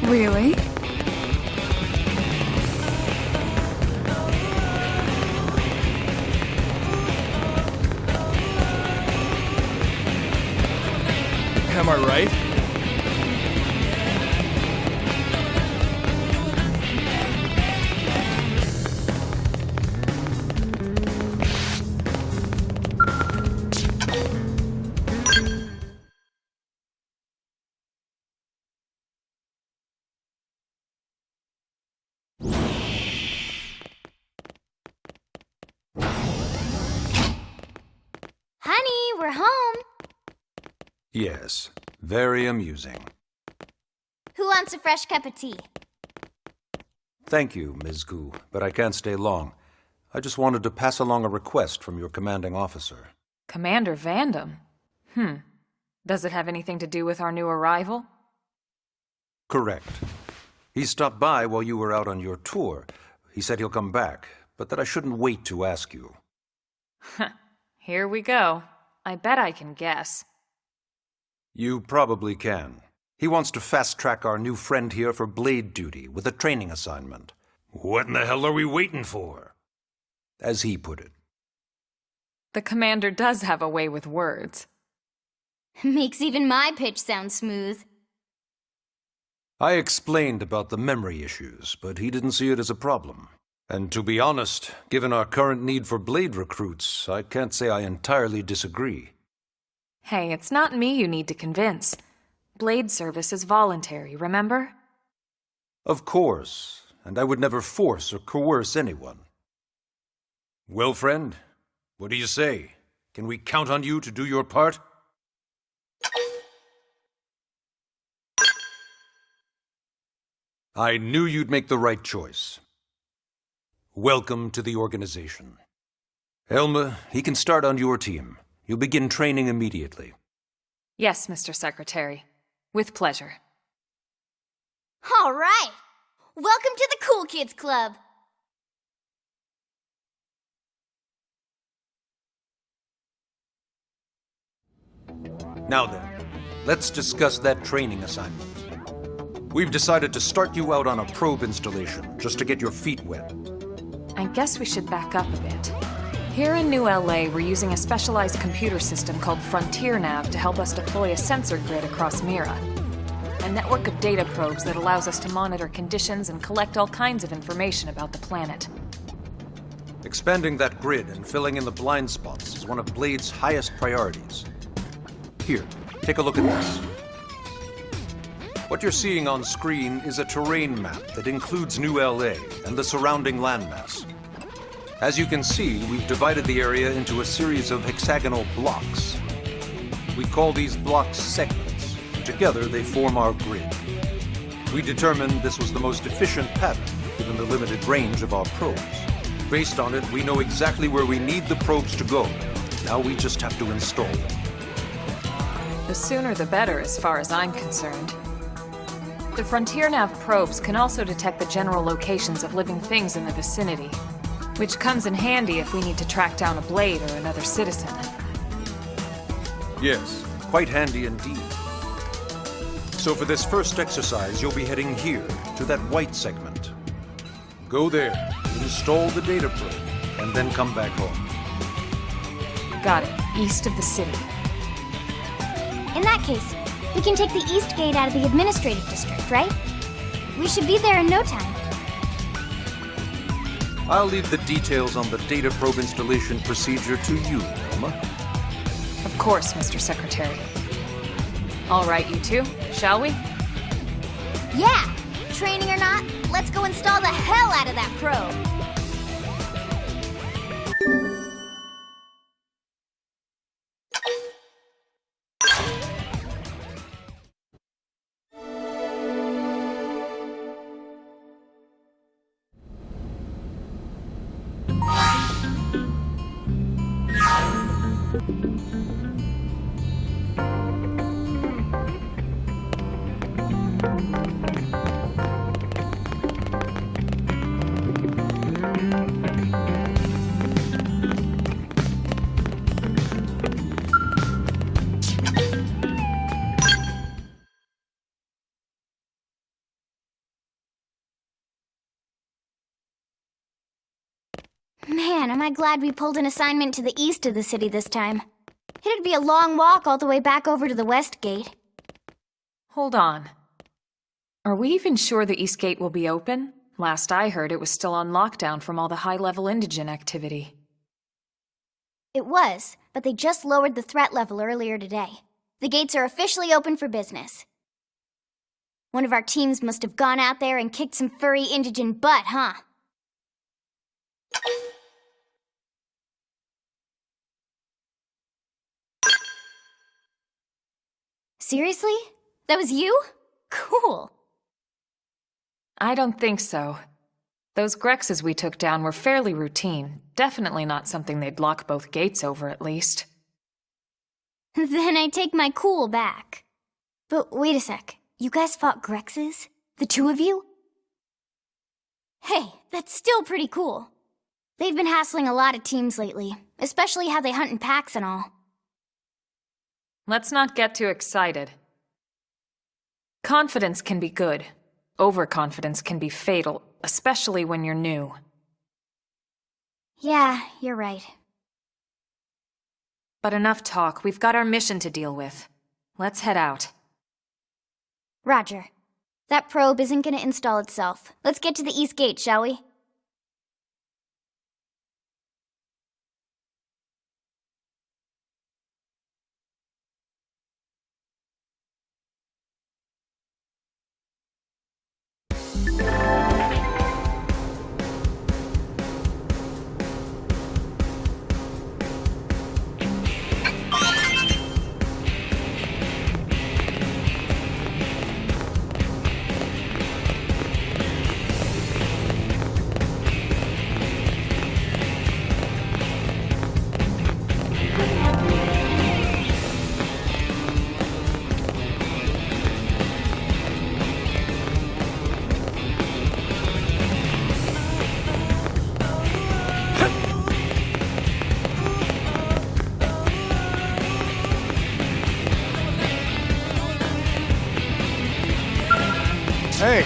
Really? Am I right? Honey, we're home. Yes, very amusing. Who wants a fresh cup of tea? Thank you, Ms. Gu, but I can't stay long. I just wanted to pass along a request from your commanding officer. Commander Vandam? Does it have anything to do with our new arrival? Correct. He stopped by while you were out on your tour. He said he'll come back, but that I shouldn't wait to ask you. Here we go. I bet I can guess. You probably can. He wants to fast-track our new friend here for blade duty with a training assignment. What in the hell are we waiting for? As he put it. The commander does have a way with words. Makes even my pitch sound smooth. I explained about the memory issues, but he didn't see it as a problem. And to be honest, given our current need for blade recruits, I can't say I entirely disagree. Hey, it's not me you need to convince. Blade service is voluntary, remember? Of course, and I would never force or coerce anyone. Well, friend, what do you say? Can we count on you to do your part? I knew you'd make the right choice. Welcome to the organization. Elma, he can start on your team. You'll begin training immediately. Yes, Mr. Secretary. With pleasure. All right. Welcome to the Cool Kids Club. Now then, let's discuss that training assignment. We've decided to start you out on a probe installation, just to get your feet wet. I guess we should back up a bit. Here in New LA, we're using a specialized computer system called Frontier Nav to help us deploy a sensor grid across Mira. A network of data probes that allows us to monitor conditions and collect all kinds of information about the planet. Expanding that grid and filling in the blind spots is one of Blade's highest priorities. Here, take a look at this. What you're seeing on screen is a terrain map that includes New LA and the surrounding landmass. As you can see, we've divided the area into a series of hexagonal blocks. We call these blocks segments. Together, they form our grid. We determined this was the most efficient pattern, given the limited range of our probes. Based on it, we know exactly where we need the probes to go. Now we just have to install them. The sooner the better, as far as I'm concerned. The Frontier Nav probes can also detect the general locations of living things in the vicinity, which comes in handy if we need to track down a blade or another citizen. Yes, quite handy indeed. So for this first exercise, you'll be heading here, to that white segment. Go there, install the data probe, and then come back home. Got it. East of the city. In that case, we can take the east gate out of the administrative district, right? We should be there in no time. I'll leave the details on the data probe installation procedure to you, Elma. Of course, Mr. Secretary. All right, you two, shall we? Yeah! Training or not, let's go install the hell out of that probe! Man, am I glad we pulled an assignment to the east of the city this time. It'd be a long walk all the way back over to the west gate. Hold on. Are we even sure the East Gate will be open? Last I heard, it was still on lockdown from all the high-level indigent activity. It was, but they just lowered the threat level earlier today. The gates are officially open for business. One of our teams must have gone out there and kicked some furry indigent butt, huh? Seriously? That was you? Cool. I don't think so. Those Grexes we took down were fairly routine. Definitely not something they'd lock both gates over, at least. Then I take my cool back. But wait a sec. You guys fought Grexes? The two of you? Hey, that's still pretty cool. They've been hassling a lot of teams lately, especially how they hunt in packs and all. Let's not get too excited. Confidence can be good. Overconfidence can be fatal, especially when you're new. Yeah, you're right. But enough talk. We've got our mission to deal with. Let's head out. Roger. That probe isn't gonna install itself. Let's get to the East Gate, shall we? Hey!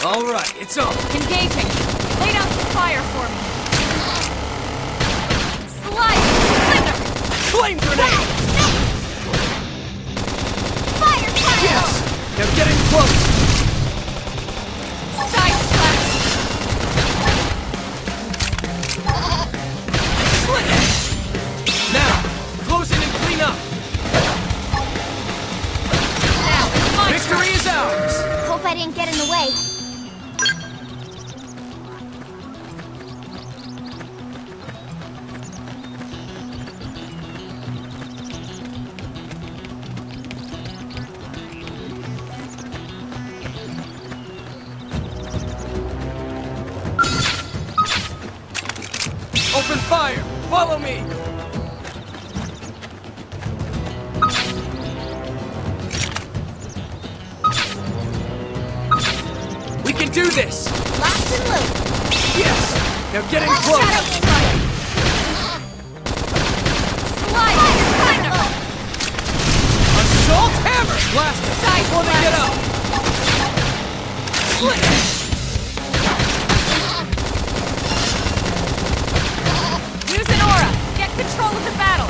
All right, it's on. Engaging! Lay down some fire for me! Slide! Slither! Flame grenade! Fire! Fire! Yes! They're getting close! Side slash! Slit it! Now, close in and clean up! Now, it's my Victory is ours! Hope I didn't get in the way. Open fire! Follow me! We can do this! Locked and loaded. Yes! They're getting close! slide! Kind of! Assault hammer! Blast it! Side Before they get up! Slit it! Use an aura! Get control of the battle!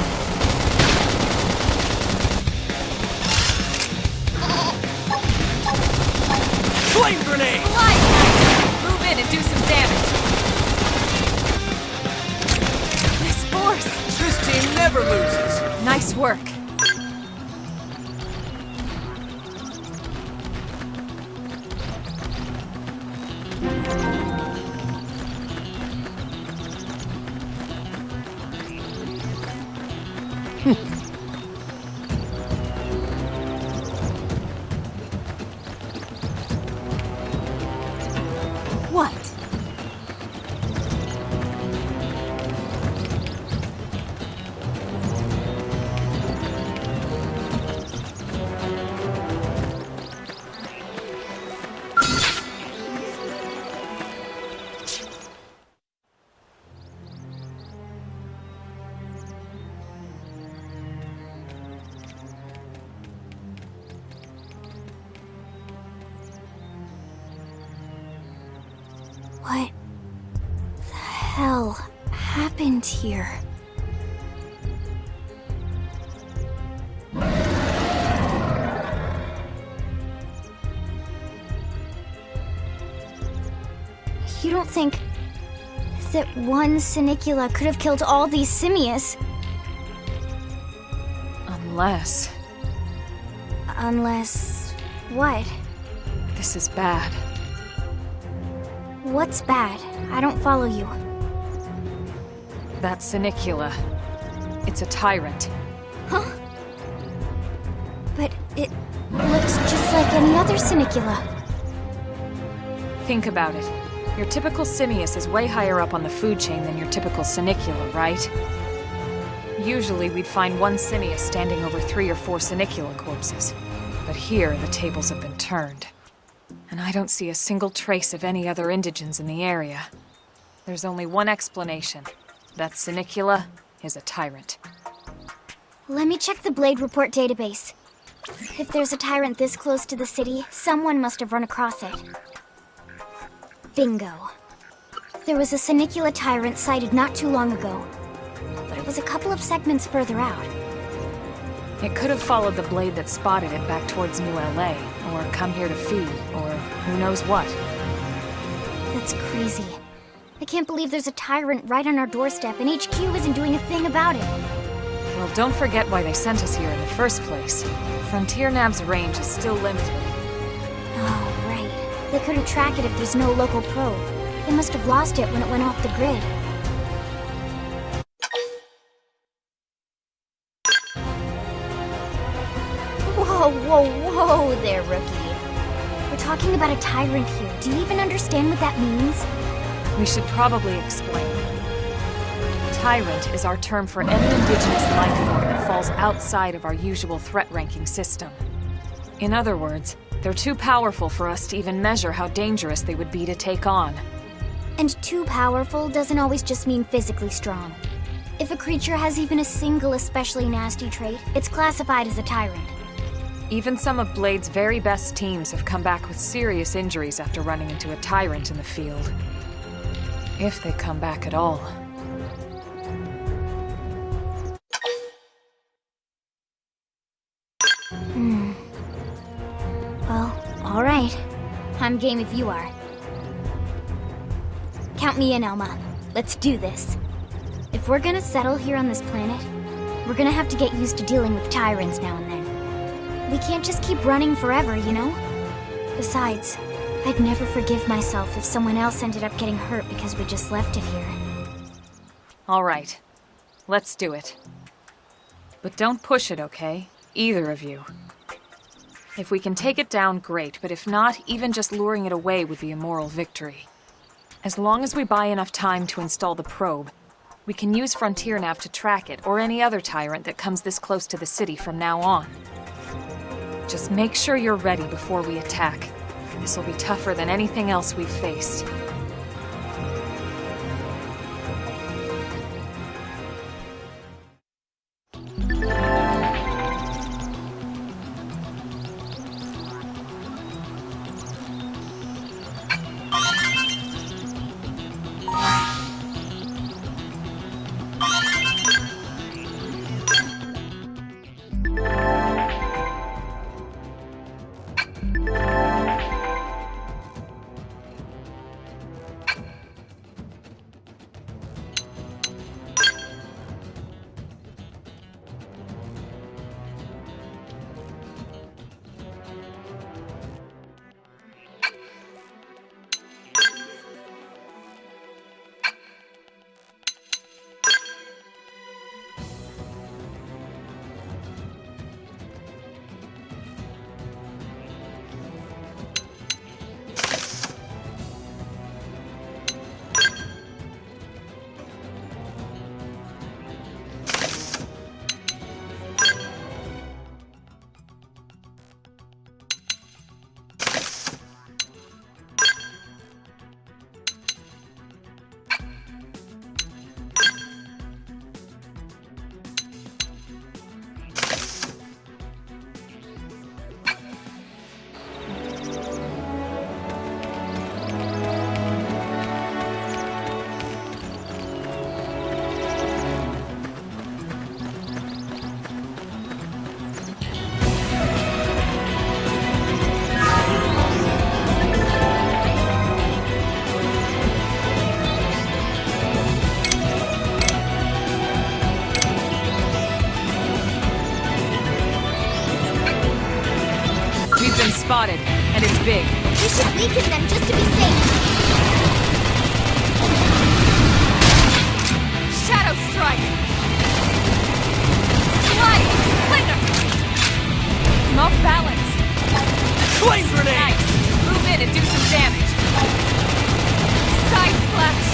What? What the hell happened here? You don't think that one Cynicula could have killed all these simius? Unless... Unless... what? this is bad. What's bad? I don't follow you. That Cynicula. It's a tyrant. Huh? But it looks just like any other Cynicula. Think about it. Your typical simius is way higher up on the food chain than your typical Cynicula, right? Usually we'd find one simius standing over 3 or 4 Cynicula corpses. But here, the tables have been turned. And I don't see a single trace of any other indigents in the area. There's only one explanation. That Cynicula is a tyrant. Let me check the Blade Report database. If there's a tyrant this close to the city, someone must have run across it. Bingo. There was a Cynicula tyrant sighted not too long ago, but it was a couple of segments further out. It could have followed the blade that spotted it back towards New LA, or come here to feed, or who knows what. That's crazy. I can't believe there's a tyrant right on our doorstep and HQ isn't doing a thing about it. Well, don't forget why they sent us here in the first place. Frontier Nav's range is still limited. Oh, right. They couldn't track it if there's no local probe. They must have lost it when it went off the grid. Whoa there, rookie. We're talking about a tyrant here. Do you even understand what that means? We should probably explain. Tyrant is our term for any indigenous life form that falls outside of our usual threat ranking system. In other words, they're too powerful for us to even measure how dangerous they would be to take on. And too powerful doesn't always just mean physically strong. If a creature has even a single especially nasty trait, it's classified as a tyrant. Even some of Blade's very best teams have come back with serious injuries after running into a tyrant in the field. If they come back at all. Well, alright. I'm game if you are. Count me in, Elma. Let's do this. If we're gonna settle here on this planet, we're gonna have to get used to dealing with tyrants now and then. We can't just keep running forever, you know? Besides, I'd never forgive myself if someone else ended up getting hurt because we just left it here. All right. Let's do it. But don't push it, okay? Either of you. If we can take it down, great, but if not, even just luring it away would be a moral victory. As long as we buy enough time to install the probe, we can use Frontier Nav to track it or any other tyrant that comes this close to the city from now on. Just make sure you're ready before we attack. This will be tougher than anything else we've faced. been spotted, and it's big. We should weaken them just to be safe. Shadow strike! Slide! Slinger! I'm off balance. Flame grenade! Nice. Move in and do some damage. Side slash!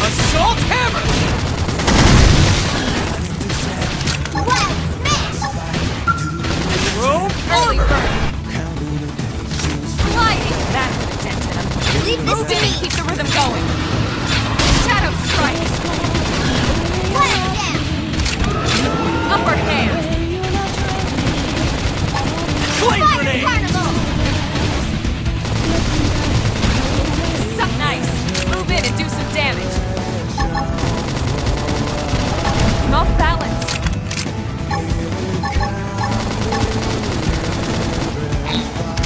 Assault hammer! Well, smash! Rope Early armor! bird! Sliding! That would have dented him. Leave this Move to in me. and keep the rhythm going. Shadow strike! Flag down. Upper hand! Flame Fire grenade! carnival. Suck nice. Move in and do some damage. I'm off balance.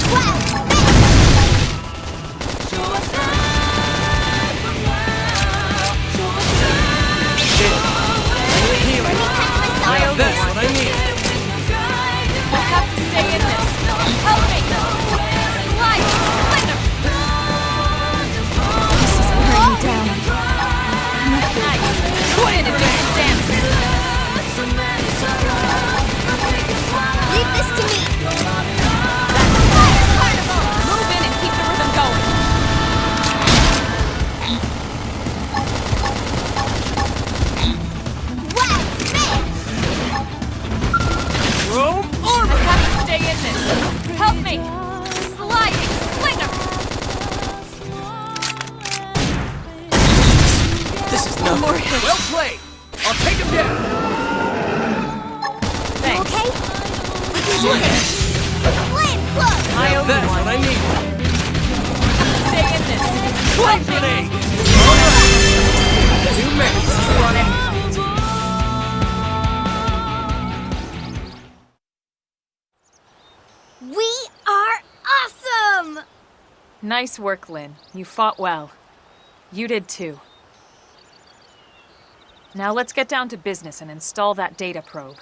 Well, Healing. I owe That's you what I need. We'll have to stay in this. Help me! Slide! Slinger! This is wearing me down. Nice. Move in and do some damage. leave this to me. Move in and keep the rhythm going. Well, smash. Rope I armor! have to stay in this. Help me! Sliding slinger! This is nothing. More hits. Well played! I'll take him down! Thanks. Okay? We can do this. Flame cloak. I owe you That's one. what I need. Stay in this. Flame grenade! Alright! 2 minutes. Run it. We are awesome! Nice work, Lynn. You fought well. You did too. Now let's get down to business and install that data probe.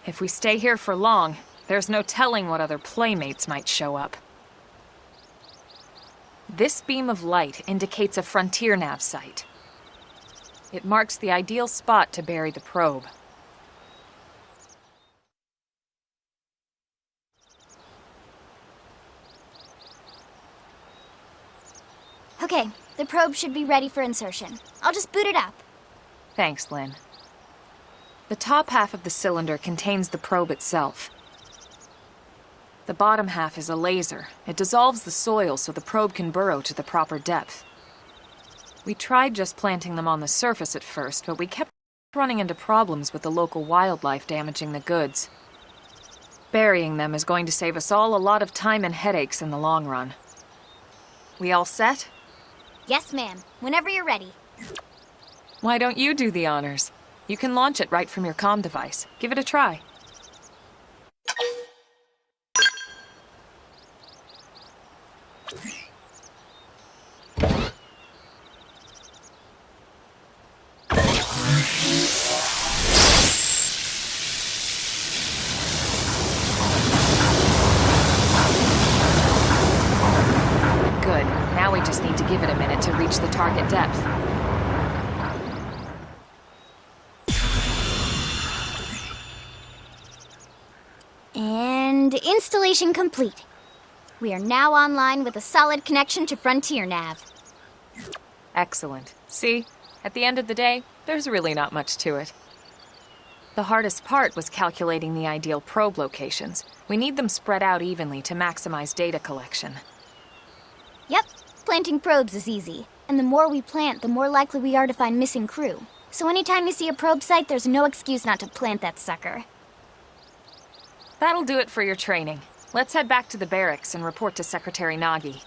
If we stay here for long, there's no telling what other playmates might show up. This beam of light indicates a frontier nav site. It marks the ideal spot to bury the probe. Okay, the probe should be ready for insertion. I'll just boot it up. Thanks, Lynn. The top half of the cylinder contains the probe itself. The bottom half is a laser. It dissolves the soil so the probe can burrow to the proper depth. We tried just planting them on the surface at first, but we kept running into problems with the local wildlife damaging the goods. Burying them is going to save us all a lot of time and headaches in the long run. We all set? Yes, ma'am. Whenever you're ready. Why don't you do the honors? You can launch it right from your comm device. Give it a try. Good. Now we just need to give it a minute to reach the target depth. And installation complete. We are now online with a solid connection to Frontier Nav. Excellent. See? At the end of the day, there's really not much to it. The hardest part was calculating the ideal probe locations. We need them spread out evenly to maximize data collection. Yep, planting probes is easy. And the more we plant, the more likely we are to find missing crew. So anytime you see a probe site, there's no excuse not to plant that sucker. That'll do it for your training. Let's head back to the barracks and report to Secretary Nagi.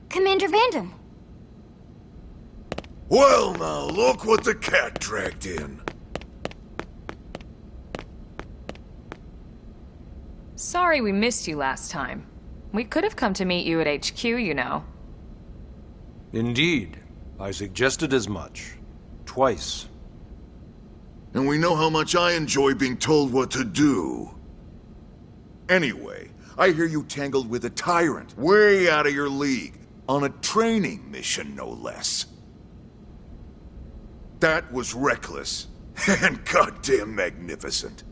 Commander Vandam. Well now, look what the cat dragged in. Sorry we missed you last time. We could have come to meet you at HQ, you know. Indeed. I suggested as much. Twice. And we know how much I enjoy being told what to do. Anyway, I hear you tangled with a tyrant, way out of your league, on a training mission, no less. That was reckless, and goddamn magnificent.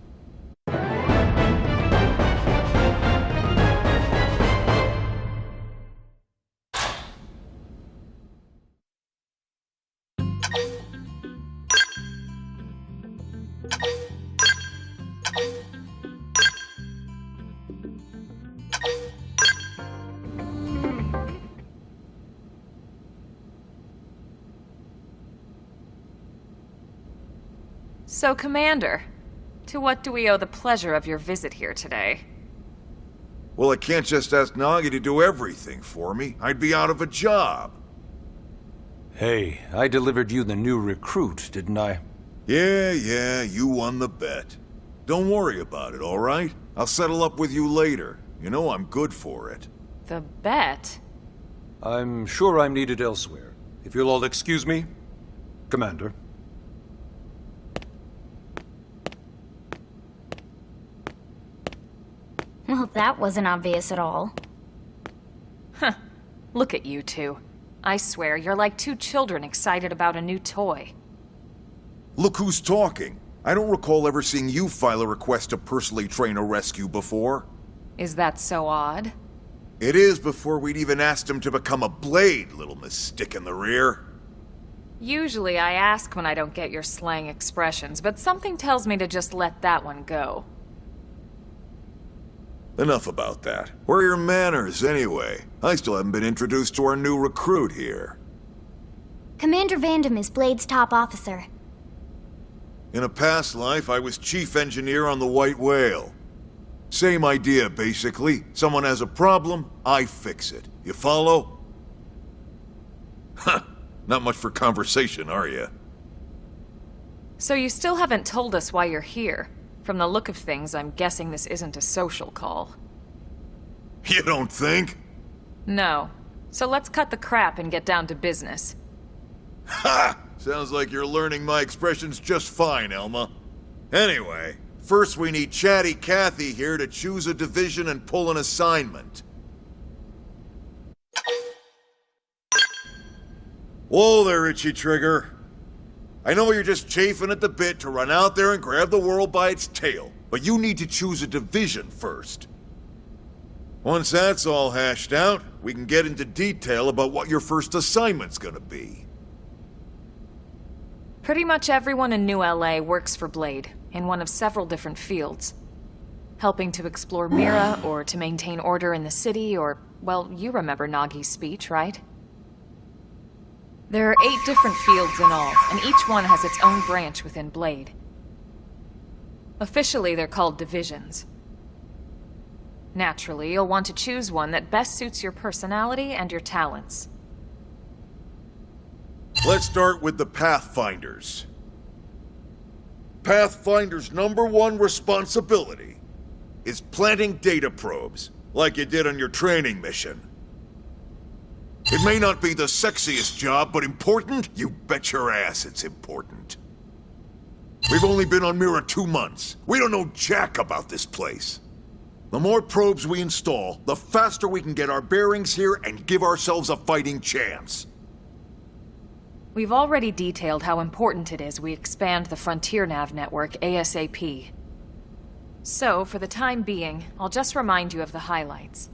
So, Commander, to what do we owe the pleasure of your visit here today? Well, I can't just ask Nagi to do everything for me. I'd be out of a job. Hey, I delivered you the new recruit, didn't I? Yeah, you won the bet. Don't worry about it, all right? I'll settle up with you later. You know I'm good for it. The bet? I'm sure I'm needed elsewhere. If you'll all excuse me, Commander. Well, that wasn't obvious at all. Huh. Look at you two. I swear, you're like two children excited about a new toy. Look who's talking. I don't recall ever seeing you file a request to personally train a rescue before. Is that so odd? It is before we'd even asked him to become a blade, little Miss Stick in the Rear. Usually I ask when I don't get your slang expressions, but something tells me to just let that one go. Enough about that. Where are your manners, anyway? I still haven't been introduced to our new recruit here. Commander Vandam is Blade's top officer. In a past life, I was chief engineer on the White Whale. Same idea, basically. Someone has a problem, I fix it. You follow? Huh. Not much for conversation, are you? So you still haven't told us why you're here. From the look of things, I'm guessing this isn't a social call. You don't think? No. So let's cut the crap and get down to business. Ha! Sounds like you're learning my expressions just fine, Elma. Anyway, first we need Chatty Cathy here to choose a division and pull an assignment. Whoa there, Itchy Trigger. I know you're just chafing at the bit to run out there and grab the world by its tail, but you need to choose a division first. Once that's all hashed out, we can get into detail about what your first assignment's gonna be. Pretty much everyone in New LA works for Blade, in one of several different fields. Helping to explore Mira, or to maintain order in the city, or, well, you remember Nagi's speech, right? There are 8 different fields in all, and each one has its own branch within Blade. Officially, they're called divisions. Naturally, you'll want to choose one that best suits your personality and your talents. Let's start with the Pathfinders. Pathfinder's #1 responsibility is planting data probes, like you did on your training mission. It may not be the sexiest job, but important? You bet your ass it's important. We've only been on Mira 2 months. We don't know jack about this place. The more probes we install, the faster we can get our bearings here and give ourselves a fighting chance. We've already detailed how important it is we expand the Frontier Nav network ASAP. So, for the time being, I'll just remind you of the highlights.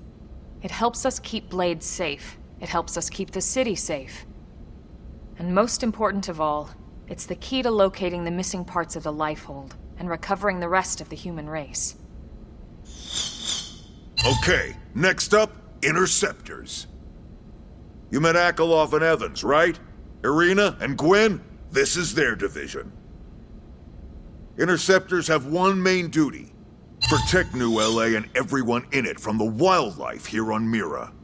It helps us keep Blade safe. It helps us keep the city safe. And most important of all, it's the key to locating the missing parts of the Lifehold and recovering the rest of the human race. Okay, next up, Interceptors. You met Akeloff and Evans, right? Irina and Gwen? This is their division. Interceptors have one main duty: protect New LA and everyone in it from the wildlife here on Mira.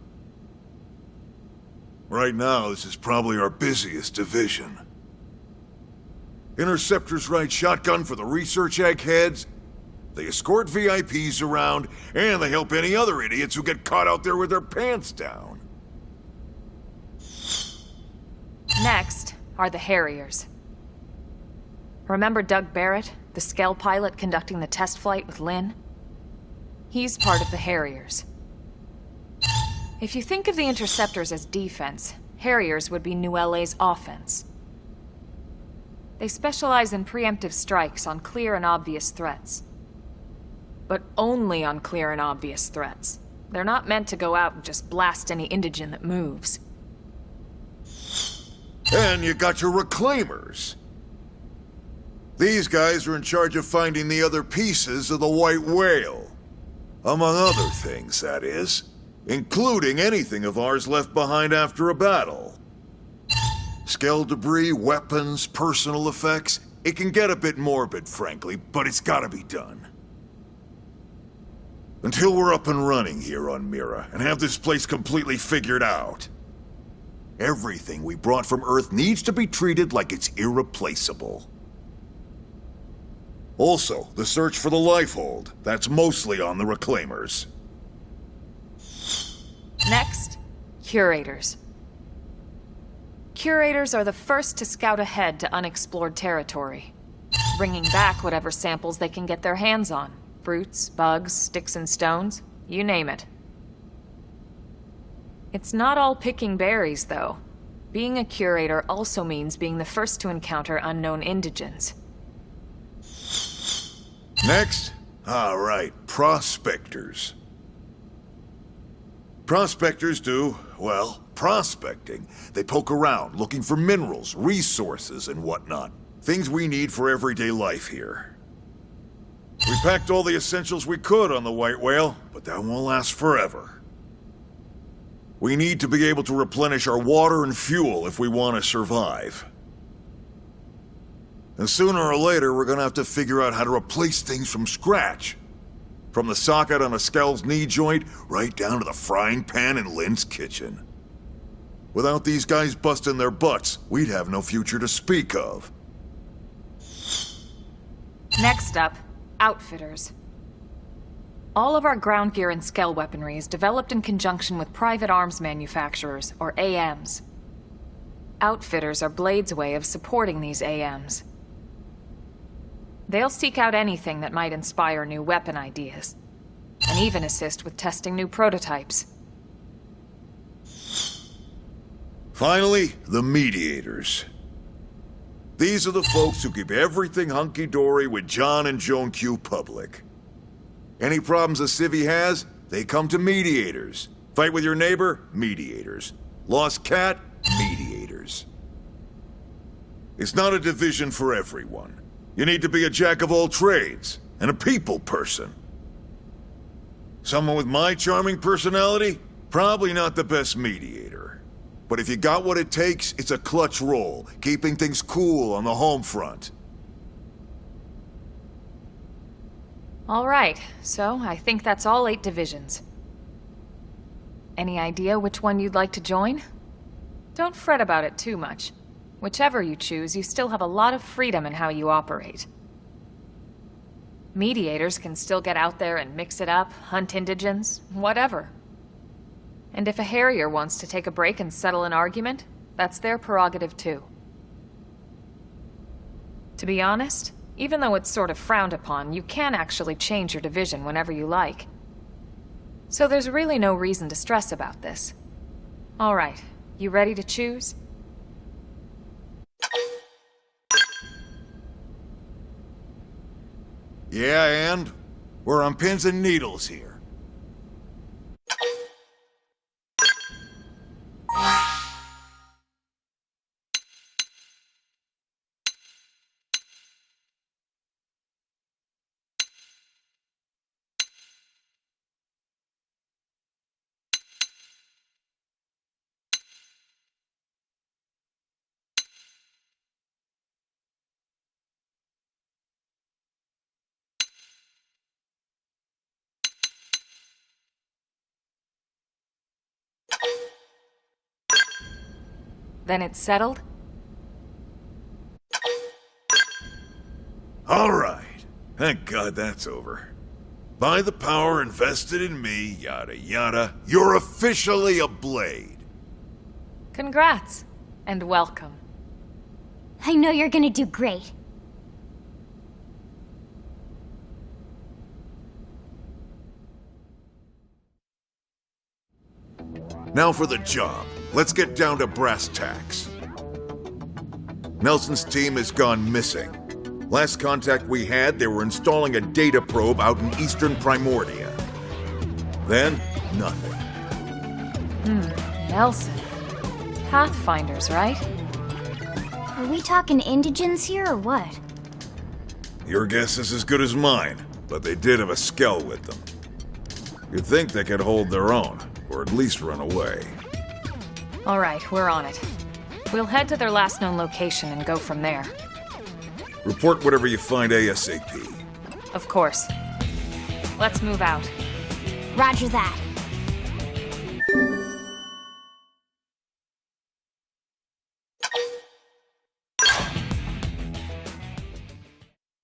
Right now, this is probably our busiest division. Interceptors ride shotgun for the research eggheads, they escort VIPs around, and they help any other idiots who get caught out there with their pants down. Next are the Harriers. Remember Doug Barrett, the Skell pilot conducting the test flight with Lynn? He's part of the Harriers. If you think of the Interceptors as defense, Harriers would be New LA's offense. They specialize in preemptive strikes on clear and obvious threats. But only on clear and obvious threats. They're not meant to go out and just blast any indigen that moves. And you got your Reclaimers. These guys are in charge of finding the other pieces of the White Whale. Among other things, that is. Including anything of ours left behind after a battle. Skell debris, weapons, personal effects. It can get a bit morbid, frankly, but it's gotta be done. Until we're up and running here on Mira, and have this place completely figured out, everything we brought from Earth needs to be treated like it's irreplaceable. Also, the search for the Lifehold. That's mostly on the Reclaimers. Next, Curators. Curators are the first to scout ahead to unexplored territory, bringing back whatever samples they can get their hands on. Fruits, bugs, sticks and stones, you name it. It's not all picking berries, though. Being a curator also means being the first to encounter unknown indigens. Next? All right, Prospectors. Prospectors do, well, prospecting. They poke around, looking for minerals, resources, and whatnot. Things we need for everyday life here. We packed all the essentials we could on the White Whale, but that won't last forever. We need to be able to replenish our water and fuel if we want to survive. And sooner or later, we're gonna have to figure out how to replace things from scratch. From the socket on a Skell's knee joint, right down to the frying pan in Lynn's kitchen. Without these guys busting their butts, we'd have no future to speak of. Next up, Outfitters. All of our ground gear and Skell weaponry is developed in conjunction with private arms manufacturers, or AMs. Outfitters are Blade's way of supporting these AMs. They'll seek out anything that might inspire new weapon ideas, and even assist with testing new prototypes. Finally, the mediators. These are the folks who keep everything hunky-dory with John and Joan Q public. Any problems a civvy has, they come to mediators. Fight with your neighbor? Mediators. Lost cat? Mediators. It's not a division for everyone. You need to be a jack of all trades, and a people person. Someone with my charming personality? Probably not the best mediator. But if you got what it takes, it's a clutch role, keeping things cool on the home front. All right, so I think that's all 8 divisions. Any idea which one you'd like to join? Don't fret about it too much. Whichever you choose, you still have a lot of freedom in how you operate. Mediators can still get out there and mix it up, hunt indigents, whatever. And if a Harrier wants to take a break and settle an argument, that's their prerogative too. To be honest, even though it's sort of frowned upon, you can actually change your division whenever you like. So there's really no reason to stress about this. All right, you ready to choose? Yeah, and? We're on pins and needles here. Then it's settled? All right. Thank God that's over. By the power invested in me, yada yada, you're officially a Blade. Congrats, and welcome. I know you're gonna do great. Now for the job. Let's get down to brass tacks. Nelson's team has gone missing. Last contact we had, they were installing a data probe out in eastern Primordia. Then, nothing. Nelson. Pathfinders, right? Are we talking indigents here or what? Your guess is as good as mine, but they did have a skell with them. You'd think they could hold their own, or at least run away. All right, we're on it. We'll head to their last known location and go from there. Report whatever you find ASAP. Of course. Let's move out. Roger that.